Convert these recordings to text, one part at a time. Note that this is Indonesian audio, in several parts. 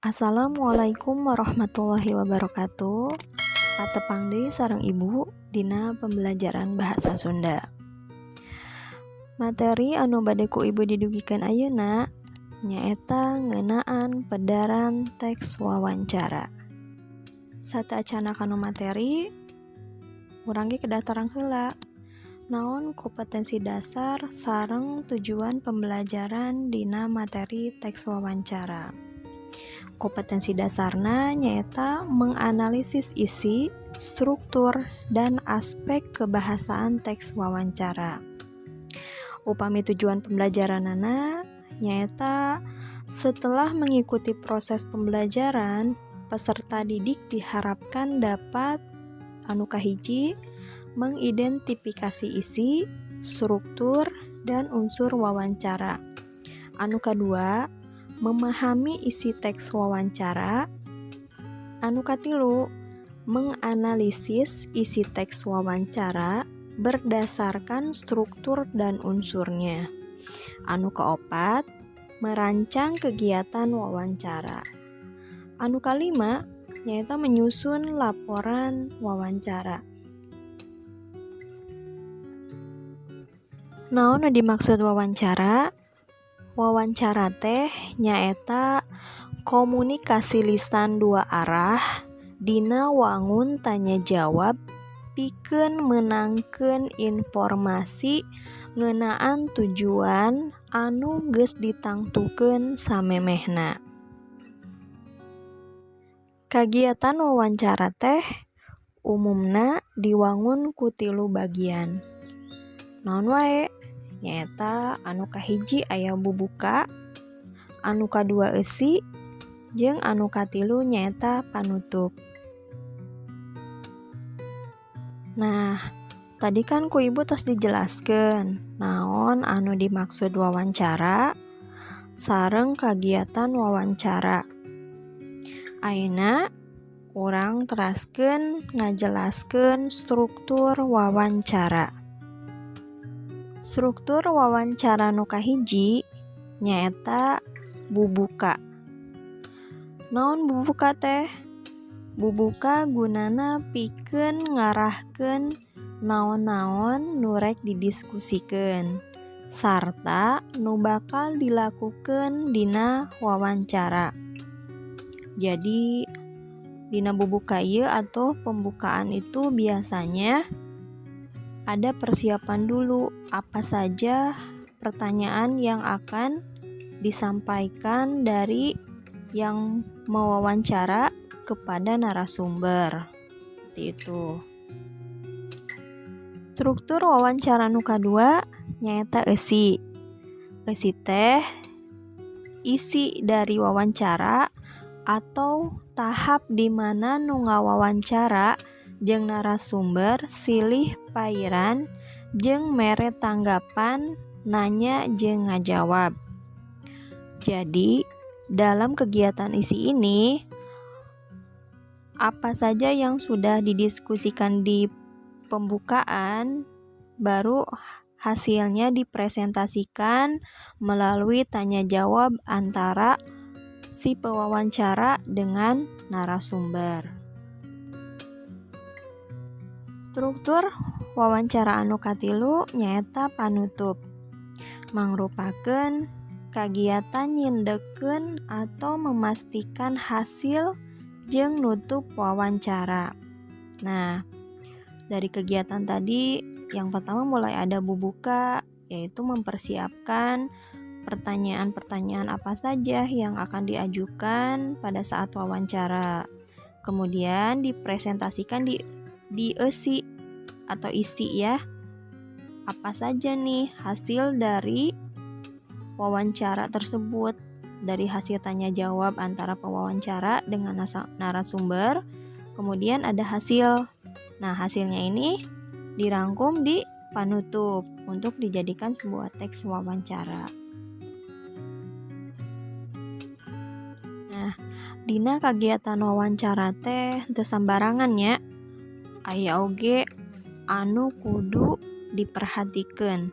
Assalamualaikum warahmatullahi wabarakatuh. Patepang deui sareng Ibu dina pembelajaran bahasa Sunda. Materi anu bade ku Ibu didugikeun ayeuna nyaeta ngeunaan pedaran teks wawancara. Sateuacanna kanu materi, urang ge kedah tarang heula. Naon kompetensi dasar sareng tujuan pembelajaran dina materi teks wawancara. Kompetensi dasarna nyaeta menganalisis isi, struktur, dan aspek kebahasaan teks wawancara. Upami tujuan pembelajaranana nyaeta setelah mengikuti proses pembelajaran, peserta didik diharapkan dapat anu kahiji mengidentifikasi isi, struktur, dan unsur wawancara. Anu kadua, memahami isi teks wawancara. Anu katilu, menganalisis isi teks wawancara berdasarkan struktur dan unsurnya. Anu kaopat, merancang kegiatan wawancara. Anu kalima, nyaeta menyusun laporan wawancara. Naon nu dimaksud wawancara? Wawancara teh nyaeta komunikasi lisan dua arah dina wangun tanya jawab pikeun meunangkeun informasi ngeunaan tujuan anu geus ditangtukeun samemehna. Kagiatan wawancara teh umumna diwangun ku 3 bagian. Naon wae? Nyaeta anu kahiji aya bubuka, anu kadua eusi, jeung anu katilu nyaeta panutup. Nah, tadi kan ku Ibu tos dijelaskeun naon anu dimaksud wawancara sareng kagiatan wawancara. Ayeuna urang teraskeun ngajelaskeun struktur wawancara. Struktur wawancara nu kahiji nyaeta bubuka. Naon bubuka teh? Bubuka gunana pikeun ngarahkeun naon-naon nu rek didiskusikeun sarta nu bakal dilakukeun dina wawancara. Jadi dina bubuka ieu atau pembukaan itu biasanya ada persiapan dulu apa saja pertanyaan yang akan disampaikan dari yang mewawancara kepada narasumber. Seperti itu. Struktur wawancara nu kadua nyaeta eusi. Eusi teh isi dari wawancara atau tahap di mana nu ngawawancara jeung narasumber silih pairan jeung mere tanggapan, nanya jeung ngajawab. Jadi, dalam kegiatan isi ini apa saja yang sudah didiskusikan di pembukaan baru hasilnya dipresentasikan melalui tanya jawab antara si pewawancara dengan narasumber. Struktur wawancara anu katilu nyaeta panutup. Mangrupakeun kagiatan nyindekeun atau memastikan hasil jeung nutup wawancara. Nah, dari kegiatan tadi yang pertama mulai ada bubuka, yaitu mempersiapkan pertanyaan-pertanyaan apa saja yang akan diajukan pada saat wawancara. Kemudian dipresentasikan di eusi atau isi ya. Apa saja nih hasil dari wawancara tersebut, dari hasil tanya jawab antara pewawancara dengan narasumber. Kemudian ada hasil. Nah, hasilnya ini dirangkum di panutup untuk dijadikan sebuah teks wawancara. Nah, dina kagiatan wawancara teh teu sambarangan nya. Aya oge anu kudu diperhatikeun.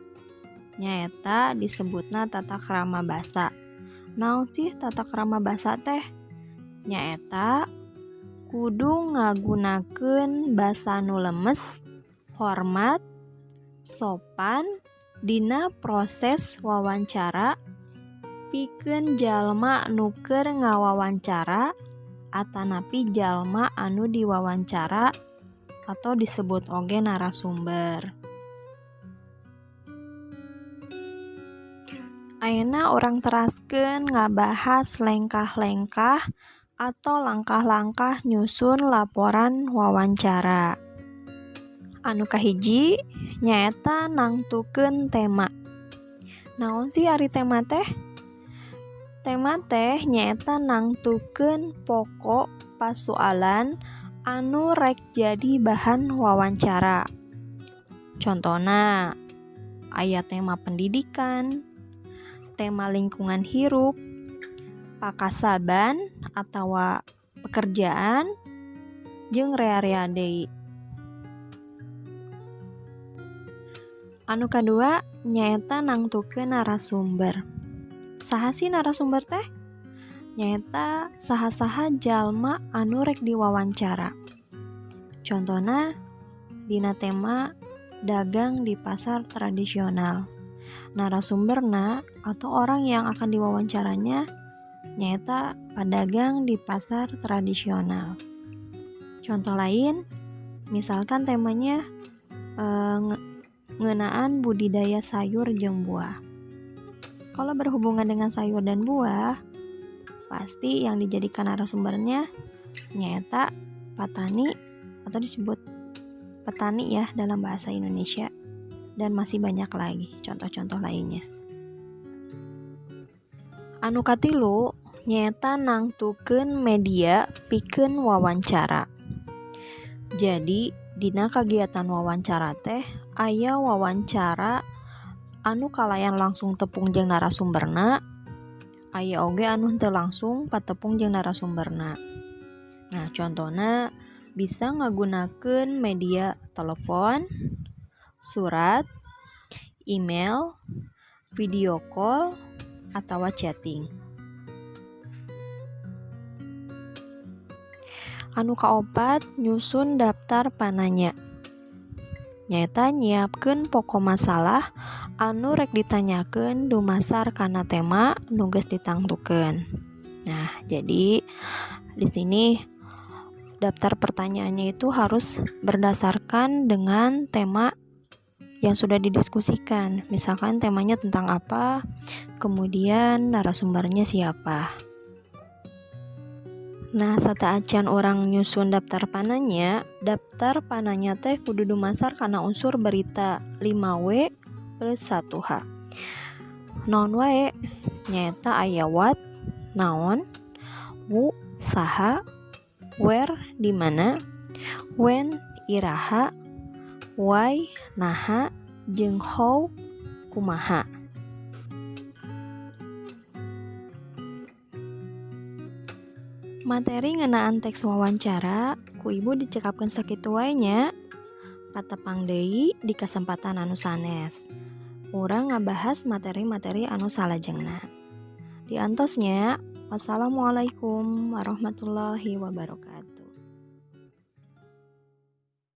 Nyaeta disebutna tata krama basa. Naon sih tata krama basa teh? nyaeta kudu ngagunakeun basa nu lemes, hormat, sopan dina proses wawancara pikeun jalma nu keur ngawawancara atanapi jalma anu diwawancara atau disebut oge narasumber. Ayeuna urang teraskeun ngabahas lengkah-lengkah atau langkah-langkah nyusun laporan wawancara. Anu kahiji nyaeta nangtukeun tema. Naon sih ari tema teh? Tema teh nyaeta nangtukeun pokok pasoalan anu rek jadi bahan wawancara. Contona aya tema pendidikan, tema lingkungan hirup, pakasaban atawa pekerjaan, jeung rea-rea deui. Anu kadua nyaeta nangtukeun narasumber. Saha sih narasumber teh? Nyaeta saha-saha jalma anu rek diwawancara. Contona dina tema dagang di pasar tradisional. Narasumberna atau orang yang akan diwawancaranya nyaeta pedagang di pasar tradisional. Contoh lain, misalkan temanya ngeunaan budidaya sayur jeung buah. Kalau berhubungan dengan sayur dan buah, pasti yang dijadikan narasumbernya nyaeta petani atau disebut petani ya dalam bahasa Indonesia, dan masih banyak lagi contoh-contoh lainnya. Anu katilu nyaeta nangtukeun media pikeun wawancara. Jadi dina kagiatan wawancara teh aya wawancara anu kalayan langsung tepung jeung narasumberna, aya oge anu teu langsung patepung jeung narasumberna. Nah, contona bisa ngagunakeun media telepon, surat, email, video call, atawa chatting. Anu kaopat nyusun daftar pananya. Nyaeta nyiapkeun pokok masalah anu rek ditanyakeun dumasar kana tema nu geus ditangtukeun. Nah, jadi di sini daftar pertanyaannya itu harus berdasarkan dengan tema yang sudah didiskusikan. Misalkan temanya tentang apa, kemudian narasumbernya siapa. Nah, saat acan orang nyusun daftar pananya teh kudu dumasar kana unsur berita 5W plus 1H. Naon wae? Nyaeta aya what, naon, who, saha, where, di mana, when, iraha, why, naha, jeung how, kumaha. Materi ngeunaan teks wawancara ku ibu dicekapkeun sakitu wae nya. Patepang deui di kesempatan anu sanes. Urang ngabahas materi-materi anu salajengna. Diantosnya, wassalamualaikum warahmatullahi wabarakatuh.